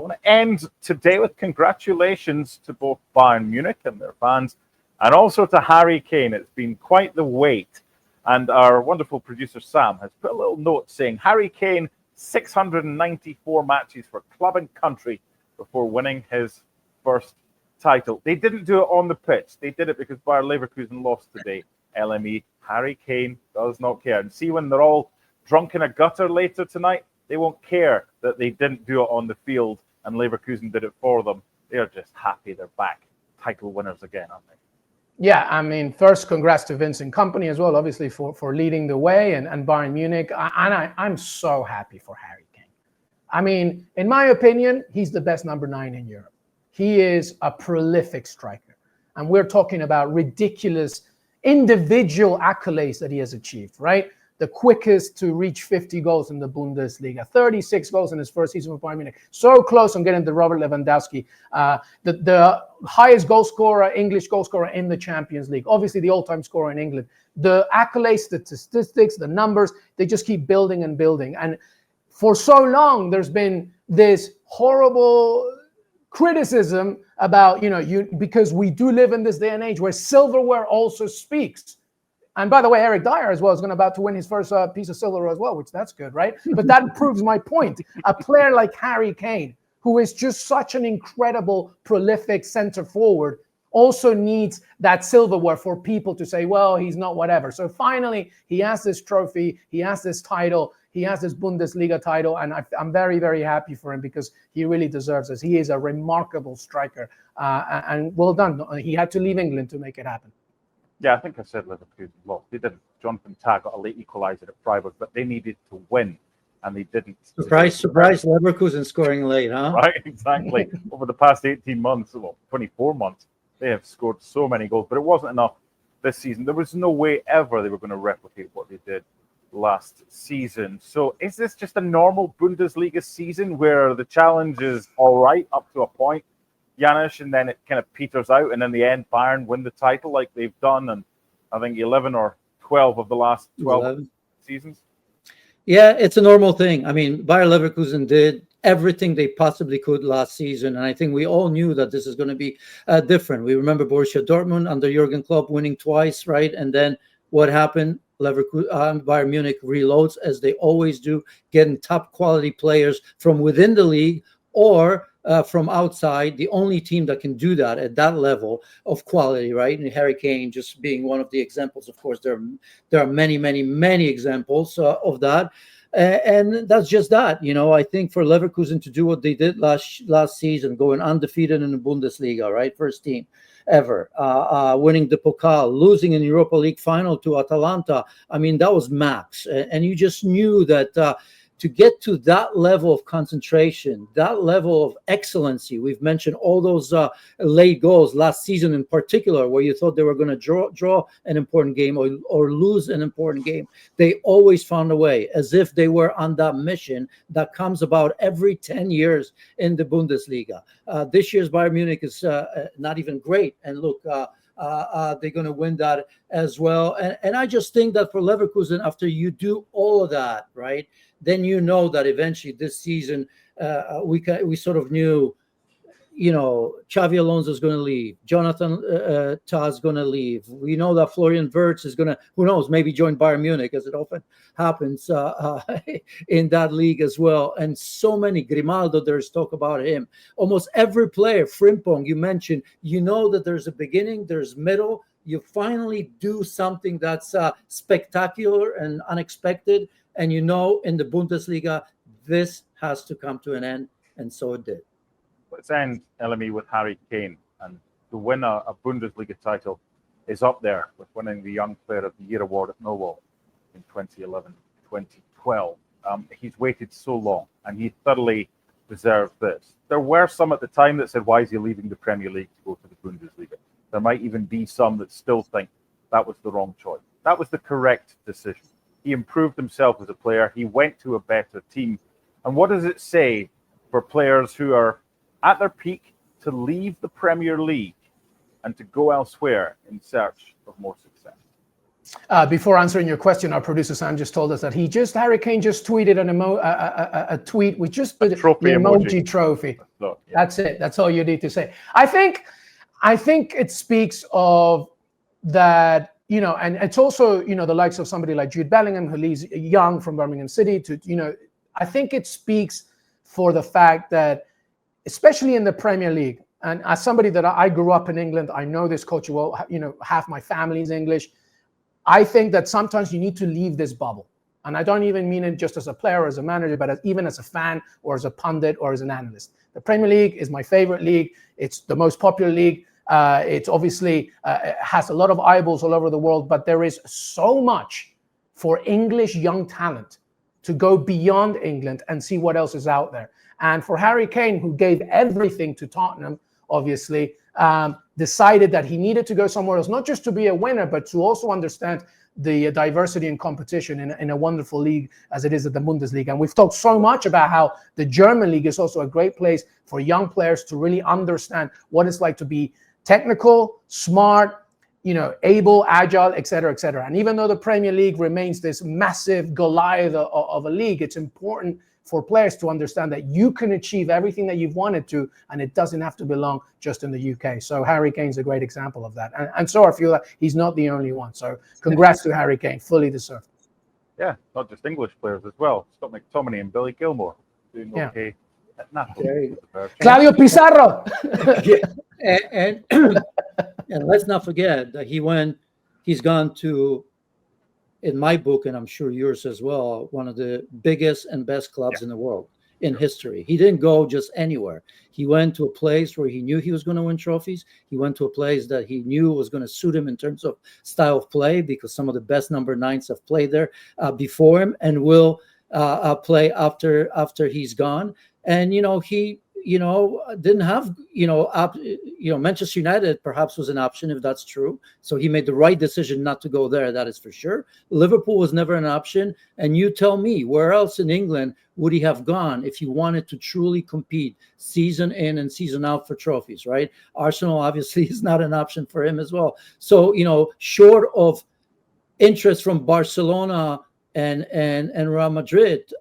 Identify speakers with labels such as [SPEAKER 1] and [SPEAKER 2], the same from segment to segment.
[SPEAKER 1] want to end today with congratulations to both Bayern Munich and their fans, and also to Harry Kane. It's been quite the wait. And our wonderful producer, Sam, has put a little note saying, Harry Kane, 694 matches for club and country before winning his first title. They didn't do it on the pitch. They did it because Bayer Leverkusen lost today. LME, Harry Kane does not care. And see, when they're all drunk in a gutter later tonight, they won't care that they didn't do it on the field and Leverkusen did it for them. They're just happy they're back title winners again, aren't they?
[SPEAKER 2] Yeah, I mean, first, congrats to Vincent Kompany as well, obviously, for leading the way and Bayern Munich. I'm so happy for Harry Kane. I mean, in my opinion, he's the best number 9 in Europe. He is a prolific striker. And we're talking about ridiculous individual accolades that he has achieved, right? The quickest to reach 50 goals in the Bundesliga, 36 goals in his first season with Bayern Munich. So close on getting to Robert Lewandowski, the highest goal scorer, English goal scorer in the Champions League. Obviously, the all-time scorer in England. The accolades, the statistics, the numbers, they just keep building and building. And for so long, there's been this horrible criticism about, because we do live in this day and age where silverware also speaks. And by the way, Eric Dyer as well is about to win his first piece of silverware as well, which that's good, right? But that proves my point. A player like Harry Kane, who is just such an incredible, prolific center forward, also needs that silverware for people to say, well, he's not whatever. So finally, he has this trophy, he has this title, he has this Bundesliga title, and I'm very, very happy for him because he really deserves this. He is a remarkable striker, and well done. He had to leave England to make it happen.
[SPEAKER 1] Yeah, I think I said Leverkusen lost. They didn't. Jonathan Tah got a late equaliser at Freiburg, but they needed to win, and they didn't.
[SPEAKER 3] Surprise, Leverkusen scoring late, huh?
[SPEAKER 1] Right, exactly. Over the past 18 months, 24 months, they have scored so many goals, but it wasn't enough this season. There was no way ever they were going to replicate what they did last season. So is this just a normal Bundesliga season where the challenge is all right up to a point, Janusz, and then it kind of peters out, and in the end, Bayern win the title like they've done, and I think 11 or 12 of the last 12 seasons?
[SPEAKER 3] Yeah, it's a normal thing. I mean, Bayer Leverkusen did everything they possibly could last season, and I think we all knew that this is going to be different. We remember Borussia Dortmund under Jurgen Klopp winning twice, right? And then what happened? Bayern Munich reloads, as they always do, getting top quality players from within the league or from outside. The only team that can do that at that level of quality, right? And Harry Kane just being one of the examples. Of course, there are many, many, many examples of that. And that's just that. I think for Leverkusen to do what they did last season, going undefeated in the Bundesliga, right? First team ever, winning the Pokal, losing in Europa League final to Atalanta. I mean, that was max. And you just knew that to get to that level of concentration, that level of excellency. We've mentioned all those late goals last season in particular, where you thought they were going to draw an important game or lose an important game. They always found a way, as if they were on that mission that comes about every 10 years in the Bundesliga. This year's Bayern Munich is not even great. And look, they're going to win that as well. And I just think that for Leverkusen, after you do all of that, right, then you know that eventually this season we sort of knew, Xavi Alonso is going to leave, Jonathan Tah is going to leave. We know that Florian Wirtz is going to, who knows, maybe join Bayern Munich, as it often happens in that league as well. And so many, Grimaldo, there's talk about him. Almost every player, Frimpong, you mentioned, that there's a beginning, there's middle. You finally do something that's spectacular and unexpected. And in the Bundesliga, this has to come to an end. And so it did.
[SPEAKER 1] Let's end, LME, with Harry Kane. And to win a Bundesliga title is up there with winning the Young Player of the Year award at Millwall in 2011, 2012. He's waited so long, and he thoroughly deserves this. There were some at the time that said, why is he leaving the Premier League to go to the Bundesliga? There might even be some that still think that was the wrong choice. That was the correct decision. He improved himself as a player. He went to a better team. And what does it say for players who are at their peak to leave the Premier League and to go elsewhere in search of more success?
[SPEAKER 2] Before answering your question, our producer Sam just told us that Harry Kane just tweeted a tweet with just the emoji trophy.
[SPEAKER 1] Look, yeah.
[SPEAKER 2] That's it. That's all you need to say. I think it speaks of that, and it's also, the likes of somebody like Jude Bellingham, who leaves young from Birmingham City to, I think it speaks for the fact that, especially in the Premier League, and as somebody that I grew up in England, I know this culture well, half my family is English. I think that sometimes you need to leave this bubble. And I don't even mean it just as a player or as a manager, but even as a fan or as a pundit or as an analyst. The Premier League is my favorite league. It's the most popular league. It's obviously has a lot of eyeballs all over the world, but there is so much for English young talent to go beyond England and see what else is out there. And for Harry Kane, who gave everything to Tottenham, obviously, decided that he needed to go somewhere else, not just to be a winner, but to also understand the diversity in competition in a wonderful league as it is at the Bundesliga. And we've talked so much about how the German league is also a great place for young players to really understand what it's like to be technical, smart, able, agile, et cetera, et cetera. And even though the Premier League remains this massive Goliath of a league, it's important for players to understand that you can achieve everything that you've wanted to, and it doesn't have to belong just in the UK. So Harry Kane's a great example of that. And so I feel that he's not the only one. So congrats to Harry Kane, fully deserved.
[SPEAKER 1] Yeah, not just English players as well. Scott McTominay and Billy Gilmore doing okay at Napoli.
[SPEAKER 2] Claudio Pizarro.
[SPEAKER 3] and let's not forget that he's gone to, in my book, and I'm sure yours as well, one of the biggest and best clubs in the world in history. He didn't go just anywhere. He went to a place where he knew he was going to win trophies. He went to a place that he knew was going to suit him in terms of style of play, because some of the best number 9s have played there before him and will play after he's gone. And he didn't have, Manchester United perhaps was an option, if that's true. So he made the right decision not to go there, that is for sure. Liverpool was never an option. And you tell me, where else in England would he have gone if he wanted to truly compete season in and season out for trophies, right? Arsenal obviously is not an option for him as well. So, short of interest from Barcelona and Real Madrid,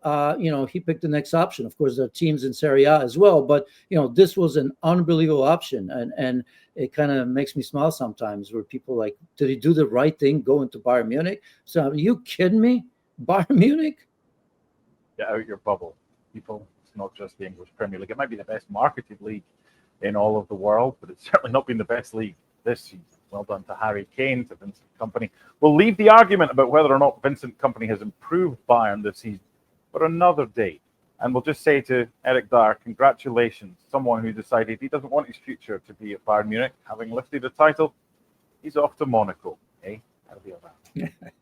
[SPEAKER 3] he picked the next option. Of course, there are teams in Serie A as well, but this was an unbelievable option, and it kind of makes me smile sometimes, where people like, did he do the right thing going to Bayern Munich? So are you kidding me? Bayern Munich?
[SPEAKER 1] Get out your bubble, people. It's not just the English Premier League. It might be the best marketed league in all of the world, but it's certainly not been the best league this season. Well done to Harry Kane, to Vincent Kompany. We'll leave the argument about whether or not Vincent Kompany has improved Bayern this season for another day. And we'll just say to Eric Dyer, congratulations, someone who decided he doesn't want his future to be at Bayern Munich. Having lifted the title, he's off to Monaco. How do you feel about that?